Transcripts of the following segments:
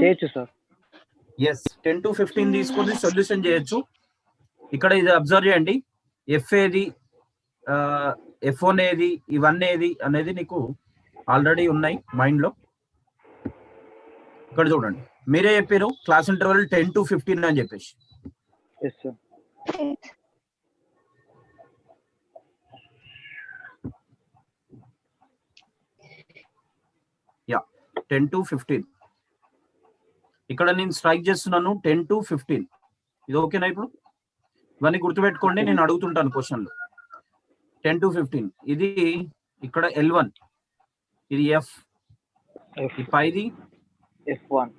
చేయొచ్చు sir. Yes 10 to 15 తీసుకొని solution చేయొచ్చు. ఇక్కడ ఇది అబ్జర్వ్ చేయండి, ఎఫ్ ఏది F1 ఏది ఇవన్నీ ఏది అనేది నీకు ఆల్రెడీ ఉన్నాయి మైండ్ లో. ఇక్కడ చూడండి, మీరే చెప్పారు క్లాస్ ఇంటర్వెల్ 10 to 15 అని చెప్పేసి. Yes sir. Yeah 10 to 15. ఇక్కడ నేను స్ట్రైక్ చేస్తున్నాను 10 to 15. ఇది ఓకేనా? ఇప్పుడు ఇవన్నీ గుర్తుపెట్టుకోండి, నేను అడుగుతుంటాను క్వశ్చన్లు. 10 to 15 ఇది ఇక్కడ L1, ఇది F, ఈ పైది F1,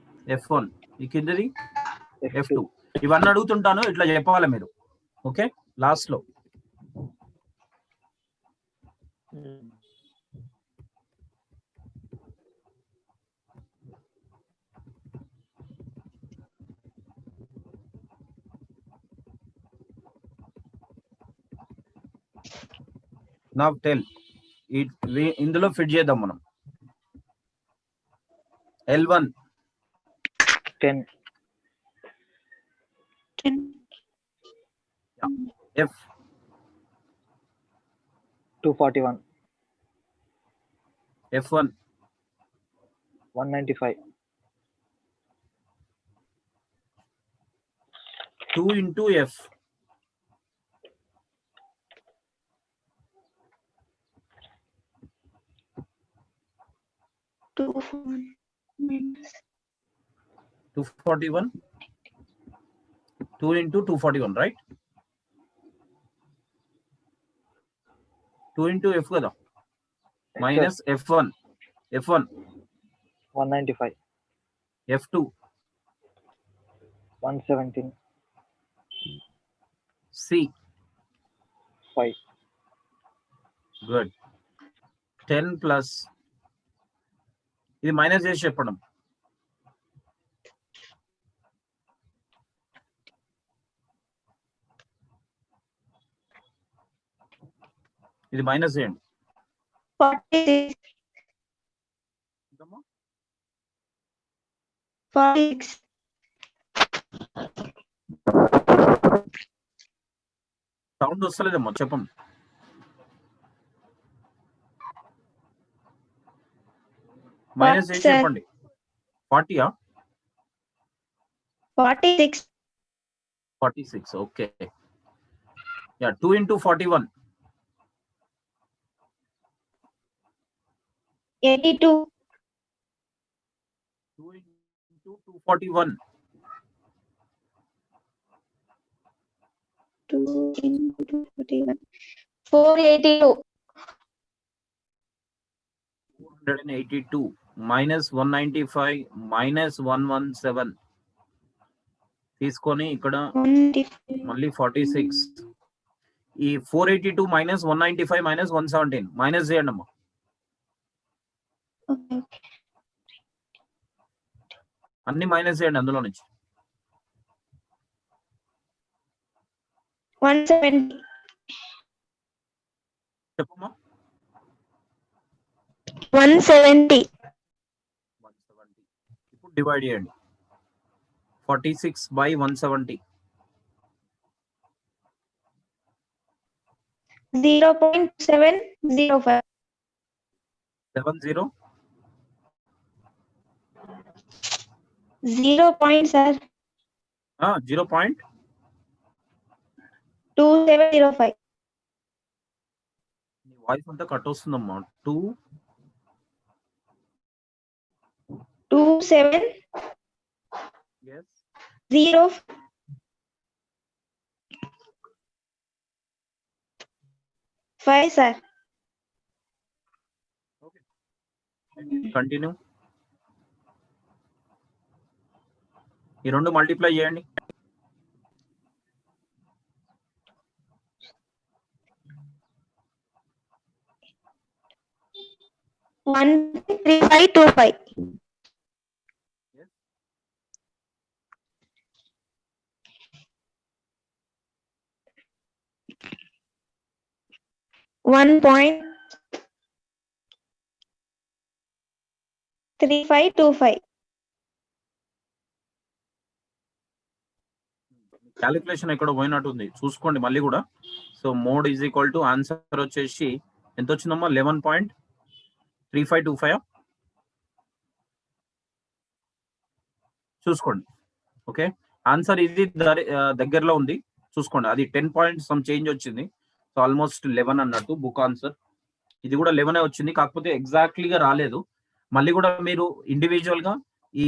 ఈ కిందది F2. ఇవన్నీ అడుగుతుంటాను, ఇట్లా చెప్పాలి మీరు. ఓకే, లాస్ట్ లో నా టెల్ ఇందులో ఫిట్ చేద్దాం మనం. L1 10, F 241, F1 195, 2 into F 241, 2 into 241, right? 2 into F కదా, minus F1 195, F2 117, C 5, good. 10 plus ఇది మైనస్ చేసి చెప్పడం. ఇది మైనస్ చేయండి. 46. సౌండ్ వస్తలేదమ్మా, చెప్పండి. మైనస్ చేసి చెప్పండి. 40 46, okay. Yeah 2 into 41 82. 2 into 241 2 into 241 482. 482 minus 195 minus 117 తీసుకొని ఇక్కడ మళ్ళీ 46. ఈ 482 minus 195 minus 117 మైనస్ చేయండి అమ్మా. అన్ని మైనస్ చేయండి అందులో నుంచి. 170. చెప్పమ్మా. 170. ఇప్పుడు డివైడ్ చేయండి. 46 by 170. 0.705. 70 0 point sir. 0.2705. నీ వాయిస్ అంతా కట్ వస్తుందమ్మా. 27 yes 0 5 sir. okay, continue. ఈ రెండు మల్టిప్లై చేయండి. 13525. yes 1.3525. క్యాలిక్యులేషన్ ఎక్కడ పోయినట్టుంది చూసుకోండి మళ్ళీ కూడా. So mode is equal to answer వచ్చేసి ఎంత వచ్చిందమ్మా? 11.3525 చూసుకోండి. ఓకే, ఆన్సర్ ఇది దగ్గరలో ఉంది చూసుకోండి. అది 10 పాయింట్స్ సమ్ చేంజ్ వచ్చింది. సో ఆల్మోస్ట్ 11 అన్నట్టు బుక్ ఆన్సర్. ఇది కూడా 11 వచ్చింది, కాకపోతే ఎగ్జాక్ట్లీగా రాలేదు. మళ్ళీ కూడా మీరు ఇండివిజువల్ గా ఈ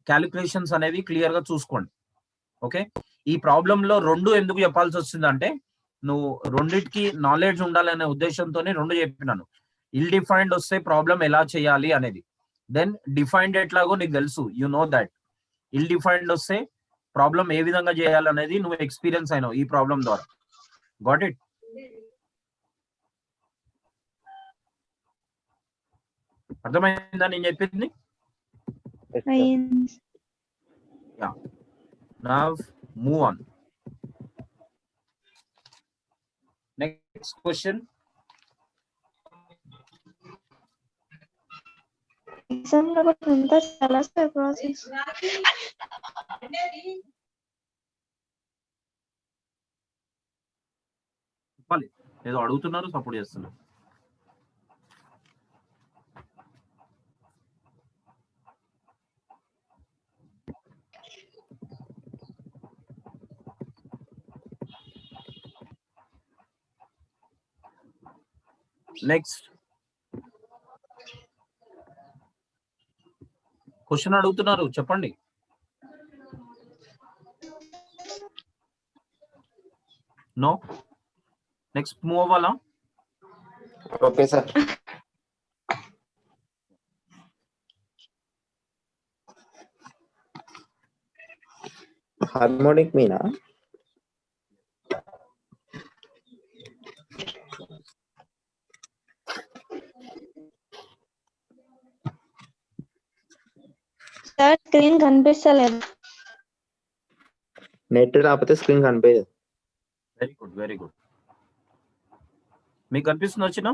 క్యాలిక్యులేషన్స్ అనేవి క్లియర్ గా చూసుకోండి. ఓకే, ఈ ప్రాబ్లం లో 2 ఎందుకు చెప్పాల్సి వచ్చిందంటే నువ్వు రెండిటికి నాలెడ్జ్ ఉండాలనే ఉద్దేశంతోనే 2 చెప్పినాను. ఇల్ డిఫైన్డ్ వస్తే ప్రాబ్లం ఎలా చేయాలి అనేది, దెన్ డిఫైన్డ్ ఎట్లాగో నీకు తెలుసు, you know that. Ill defined వస్తే ప్రాబ్లం ఏ విధంగా చేయాలనేది నువ్వు ఎక్స్పీరియన్స్ అయినావు ఈ ప్రాబ్లం ద్వారా. Got it? అర్థమైందా నేను చెప్పింది? Yes, sir. అయ్యింది. Yeah. Now move on. Next question. Exam లో కూడా అంతా చాలా ప్రాసెస్. చెప్పాలి, ఏదో అడుగుతున్నారు, సపోర్ట్ చేస్తున్నారు. నెక్స్ట్ క్వశ్చన్ అడుగుతున్నారు, చెప్పండి. నో, నెక్స్ట్ మూవ్ అవ్వాలా? Okay sir. హార్మోనిక్ మీనా? సార్ స్క్రీన్ కనిపిస్తలేదు. నెట్ రాకపోతే స్క్రీన్ కనిపించదు. Very good, very good. మీకు కనిపిస్తుంది వచ్చిన?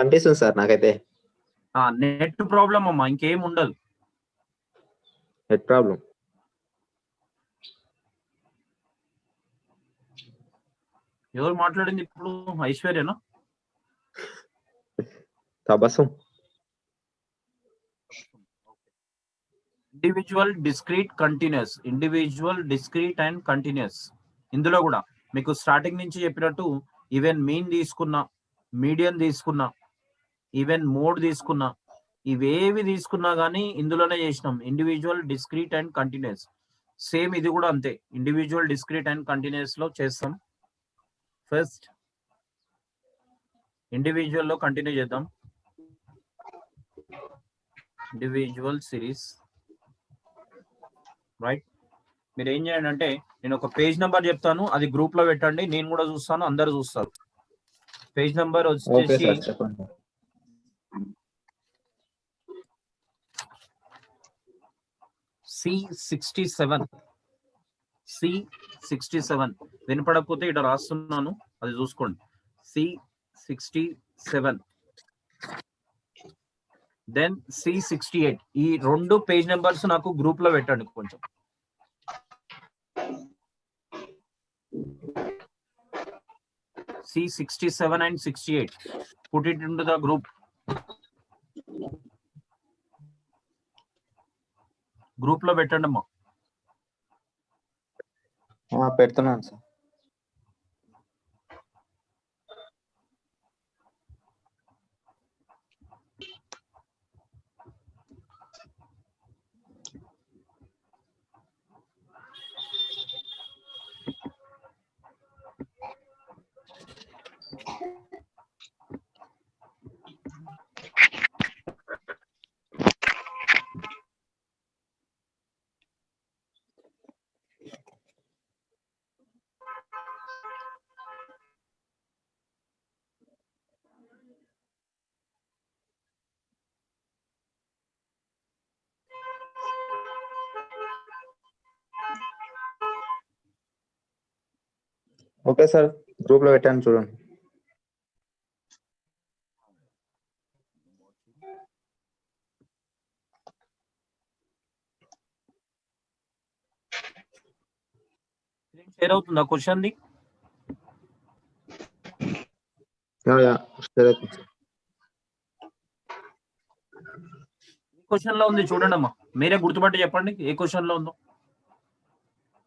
కనిపిస్తుంది సార్ నాకైతే. నెట్ ప్రాబ్లం అమ్మా, ఇంకేం ఉండదు. Net problem. ఎవరు మాట్లాడింది ఇప్పుడు? ఐశ్వర్యనా? Tabassum. Individual, discrete, continuous. Individual, discrete and continuous. ఇందులో కూడా మీకు స్టార్టింగ్ నుంచి చెప్పినట్టు ఈవెన్ మీన్ తీసుకున్నా, మీడియం తీసుకున్నా, ఈవెన్ మోడ్ తీసుకున్నా, ఇవేవి తీసుకున్నా కానీ ఇందులోనే చేసినాం. Individual, discrete and continuous. Same ఇది కూడా అంతే, ఇండివిజువల్, డిస్క్రీట్ అండ్ కంటిన్యూస్ లో చేస్తాం. ఫస్ట్ ఇండివిజువల్ లో కంటిన్యూ చేద్దాం. Individual series, right. మీరు ఏం చేయండి అంటే నేను ఒక పేజ్ నెంబర్ చెప్తాను, అది గ్రూప్ లో పెట్టండి, నేను కూడా చూస్తాను, అందరు చూస్తారు. పేజ్ నెంబర్ ఓకే వచ్చేసి సార్ చెప్పండి. C67. C67 వినపడకపోతే ఇక్కడ రాస్తున్నాను, అది చూసుకోండి. C67, then C68. ఈ 2 పేజ్ నెంబర్స్ నాకు గ్రూప్ లో పెట్టండి కొంచెం. C67 and 68. Put it into the group. Group లో పెట్టండి అమ్మా. పెడుతున్నాను సార్. ఓకే సార్, గ్రూప్ లో పెట్టాను చూడండి. షేర్ అవుతుందా question the? Yeah, sure. Question లో ఉంది చూడండి అమ్మా, మీరే గుర్తుపట్టి చెప్పండి ఏ క్వశ్చన్ లో ఉందో.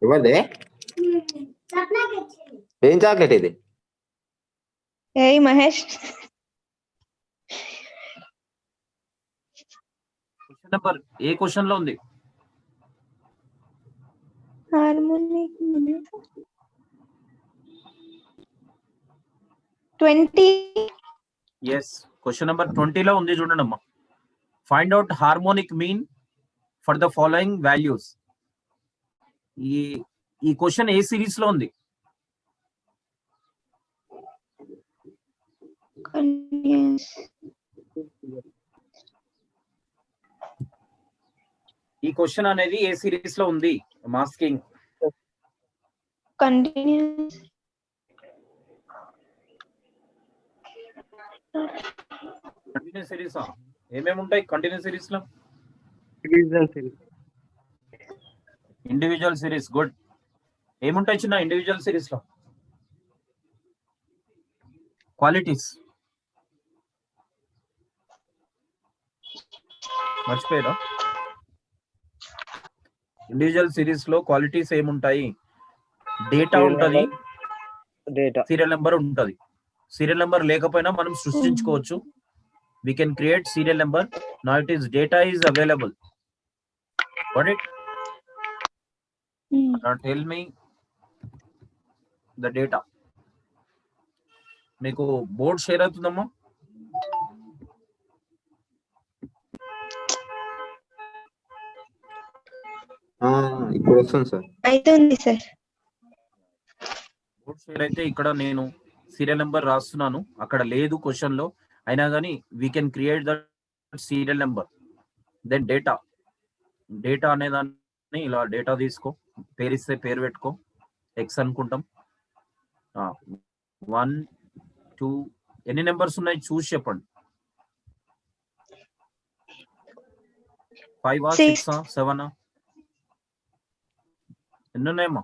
ఇవ్వండి. ఏం చాక్లెట్ ఇది? ఏయ్ మహేష్, క్వశ్చన్ నెంబర్ ఏ క్వశ్చన్ లో ఉంది? హార్మోనిక్ 20. ఎస్, క్వశ్చన్ నెంబర్ 20 లో ఉంది చూడండి అమ్మా. Find out harmonic mean for the following values. ఈ క్వశ్చన్ ఏ సిరీస్ లో ఉంది? Continuous. ఈ క్వశ్చన్ అనేది ఏ సిరీస్ లో ఉంది? మాస్కింగ్. Continuous. కంటిన్యూస్ సిరీసా? ఏమేమి ఉంటాయి కంటిన్యూస్ సిరీస్ లో? Individual series. గుడ్. ఏముంటాయి చిన్న ఇండివిజువల్ సిరీస్ లో? క్వాలిటీస్. మర్చిపోయారా? ఇండివిజువల్ సిరీస్ లో క్వాలిటీస్ ఏముంటాయి? డేటా ఉంటది, డేటా, సీరియల్ నెంబర్ ఉంటది. సీరియల్ నెంబర్ లేకపోయినా మనం సృష్టించుకోవచ్చు. We can create serial number. Now it is data is available. Got it? Now tell me the data. మీకు బోర్డ్ షేర్ అవుతుందమ్మా? ఇప్పుడు వస్తుంది సార్. అవుతుంది సార్. బోర్డ్ షేర్ అయితే ఇక్కడ నేను సీరియల్ నెంబర్ రాస్తున్నాను, అక్కడ లేదు క్వశ్చన్ లో, అయినా కానీ we can create the serial number. Then data. Data అనేదాన్ని ఇలా డేటా తీసుకో, పేరు ఇస్తే పేరు పెట్టుకో, ఎక్స్ అనుకుంటాం. 1 2 ఎన్ని నెంబర్స్ ఉన్నాయి చూసి చెప్పండి. 5 6 7 ఎన్ని ఉన్నాయమ్మా?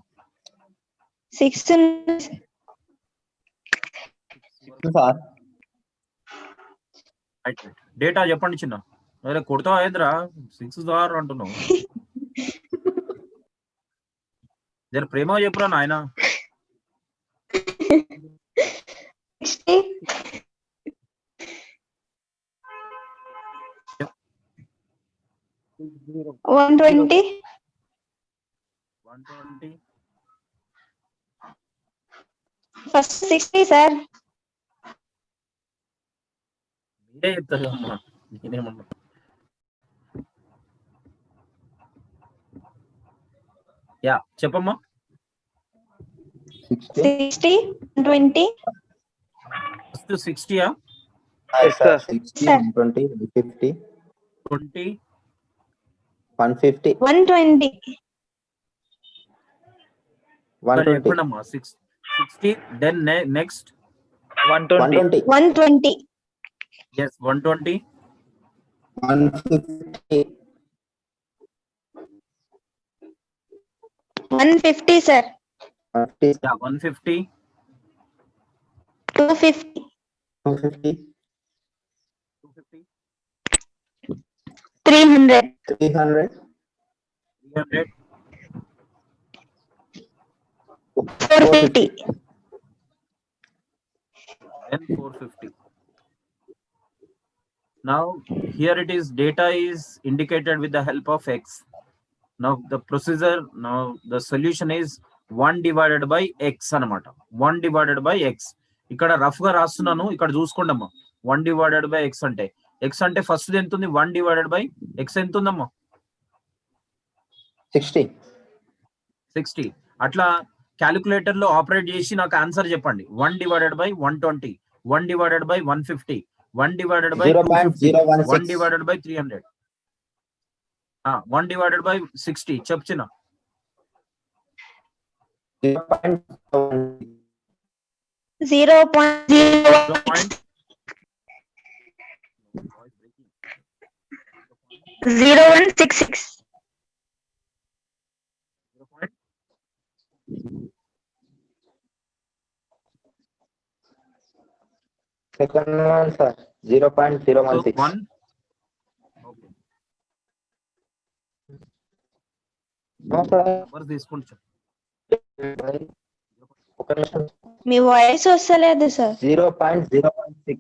6 సార్ డేటా చెప్పండి చిన్న. అరే కొడతావా ఏంద్రా 6 సార్ అంటున్నావు? జర ప్రేమ చెప్పురా నాయన. 60. 120. 120. First 60 sir. మీరే చెప్తారు అమ్మా, నేనేమన్నా. యా చెప్పమ్మా. 60 120. ఫస్ట్ 60యా? 60 120 150 20 150 120. 120 చెప్పండమ్మా. 60 then next 120, 120. yes 120 150 150 sir. yeah 150 250. 250 300. 300 300 450. then 450. Now here it is, data is indicated with the help of x. Now the procedure, now the solution is 1 divided by x అన్నమాట. 1 divided by x. ఇక్కడ rough గా రాస్తున్నాను, ఇక్కడ చూసుకోండి అమ్మా. 1 divided by x అంటే x అంటే first ఎంత ఉంది? 1 divided by x ఎంత ఉందమ్మా? 60. 60. అట్లా క్యాలిక్యులేటర్ లో ఆపరేట్ చేసి నాకు ఆన్సర్ చెప్పండి. 1 divided by 120, 1 divided by 150, 1 divided by 250, 1 divided by 300, 1 divided by 60. చెప్పిన 0.01. 0166. Second one sir 0.016. 1 okay number తీసుకుంటా ఒక నిమిషం మీ వాయిస్ వస్తలేదు సార్. 0.016.